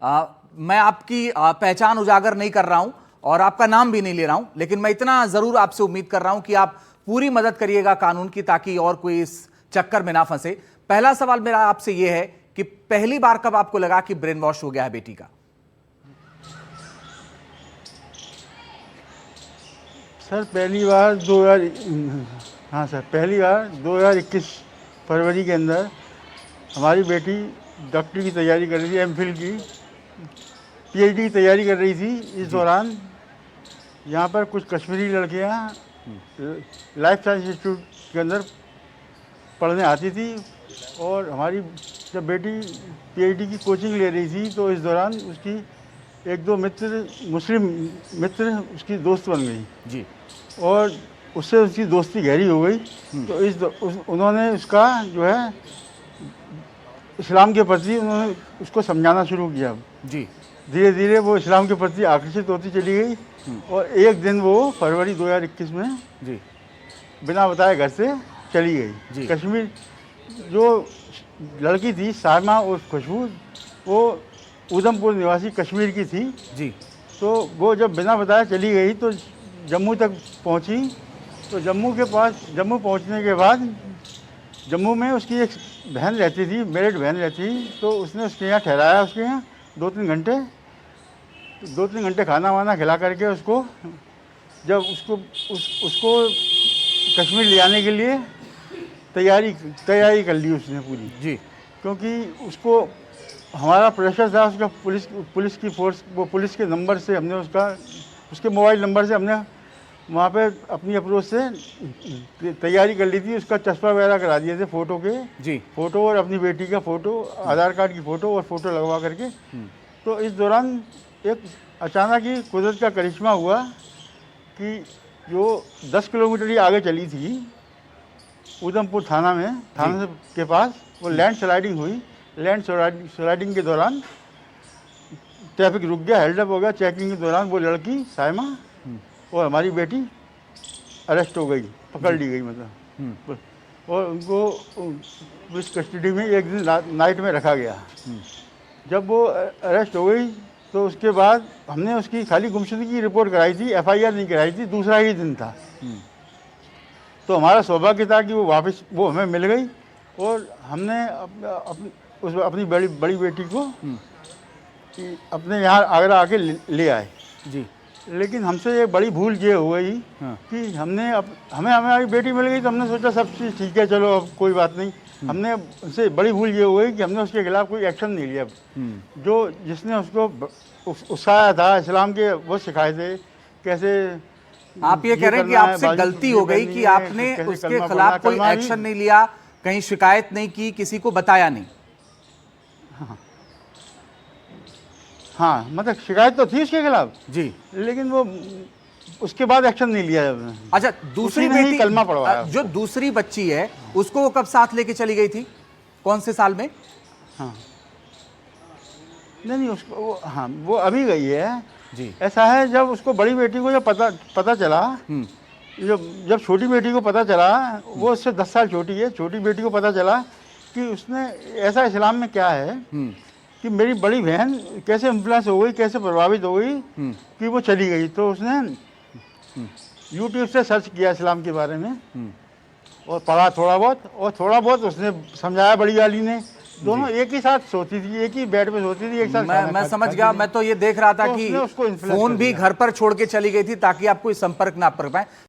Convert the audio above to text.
मैं आपकी पहचान उजागर नहीं कर रहा हूं और आपका नाम भी नहीं ले रहा हूं, लेकिन मैं इतना जरूर आपसे उम्मीद कर रहा हूं कि आप पूरी मदद करिएगा कानून की, ताकि और कोई इस चक्कर में ना फंसे। पहला सवाल मेरा आपसे यह है कि पहली बार कब आपको लगा कि ब्रेन वॉश हो गया है बेटी का? सर पहली बार 2000 हाँ सर, पहली बार 2021 फरवरी के अंदर हमारी बेटी डॉक्टरी की तैयारी कर रही थी, एमफिल की, पीएचडी की तैयारी कर रही थी। इस दौरान यहाँ पर कुछ कश्मीरी लड़कियाँ लाइफ साइंस इंस्टीट्यूट के अंदर पढ़ने आती थी, और हमारी जब बेटी पीएचडी की कोचिंग ले रही थी तो इस दौरान उसकी एक दो मित्र, मुस्लिम मित्र उसकी दोस्त बन गई जी, और उससे उसकी दोस्ती गहरी हो गई। तो उन्होंने उसका जो है इस्लाम के प्रति उन्होंने उसको समझाना शुरू किया जी। धीरे धीरे वो इस्लाम के प्रति आकर्षित होती चली गई, और एक दिन वो फरवरी 2021 में जी बिना बताए घर से चली गई। कश्मीर जो लड़की थी सायमा और खुशबू, वो उधमपुर निवासी कश्मीर की थी जी। तो वो जब बिना बताए चली गई तो जम्मू तक पहुंची। तो जम्मू पहुंचने के बाद जम्मू में उसकी एक बहन रहती थी, मेरिड बहन रहती थी, तो उसने उसके यहाँ ठहराया, उसके यहाँ 2-3 घंटे खाना वाना खिला करके उसको, जब उसको कश्मीर ले आने के लिए तैयारी कर ली उसने पूरी जी। क्योंकि उसको हमारा प्रेशर था, उसका पुलिस की फोर्स, वो पुलिस के नंबर से हमने उसके मोबाइल नंबर से हमने वहाँ पे अपनी अप्रोच से तैयारी कर ली थी। उसका चश्मा वगैरह करा दिए थे, फ़ोटो के जी, फ़ोटो और अपनी बेटी का फ़ोटो, आधार कार्ड की फ़ोटो और फ़ोटो लगवा करके। तो इस दौरान एक अचानक ही कुदरत का करिश्मा हुआ कि जो 10 किलोमीटर ही आगे चली थी उधमपुर थाने के पास, वो लैंड स्लाइडिंग हुई। लैंड स्लाइडिंग के दौरान ट्रैफिक रुक गया, हेल्डअप हो गया। चेकिंग के दौरान वो लड़की सायमा और हमारी बेटी अरेस्ट हो गई, पकड़ ली गई मतलब, और उनको पुलिस कस्टडी में एक दिन नाइट में रखा गया। जब वो अरेस्ट हो गई तो उसके बाद हमने उसकी खाली गुमशुदगी की रिपोर्ट कराई थी, एफआईआर नहीं कराई थी। दूसरा ही दिन था, तो हमारा सौभाग्य था कि वो हमें मिल गई, और हमने अपनी बड़ी बेटी को अपने यहाँ आगरा आके ले आए जी। लेकिन हमसे एक बड़ी भूल ये हो गई कि हमें हमारी बेटी मिल गई तो हमने सोचा सब चीज़ ठीक है, चलो अब कोई बात नहीं। हमने उससे बड़ी भूल ये हो गई कि हमने उसके खिलाफ कोई एक्शन नहीं लिया। जो जिसने उसको उकसाया था, इस्लाम के वो सिखाए थे कैसे। आप ये कह रहे हैं कि आपसे गलती हो गई कि आपने उसके खिलाफ कोई एक्शन नहीं लिया, कहीं शिकायत नहीं की, किसी को बताया नहीं? हाँ, मतलब शिकायत तो थी उसके खिलाफ जी, लेकिन वो उसके बाद एक्शन नहीं लिया। अच्छा, दूसरी बेटी कलमा पढ़वाया, जो दूसरी बच्ची है उसको वो कब साथ लेके चली गई थी, कौन से साल में? हाँ नहीं उसको वो अभी गई है जी। ऐसा है, जब उसको बड़ी बेटी को जब पता चला, जब छोटी बेटी को पता चला, वो उससे 10 साल छोटी है, छोटी बेटी को पता चला कि उसने ऐसा इस्लाम में क्या है कि मेरी बड़ी बहन कैसे इन्फ्लुएंस हो गई, कैसे प्रभावित हो गई कि वो चली गई। तो उसने यूट्यूब से सर्च किया इस्लाम के बारे में और पढ़ा थोड़ा बहुत उसने समझाया बड़ी वाली ने। दोनों एक ही साथ सोती थी, एक ही बेड पे सोती थी, एक साथ। मैं समझ गया। मैं तो ये देख रहा था कि फोन भी घर पर छोड़ के चली गई थी ताकि आप कोई संपर्क ना कर पाए।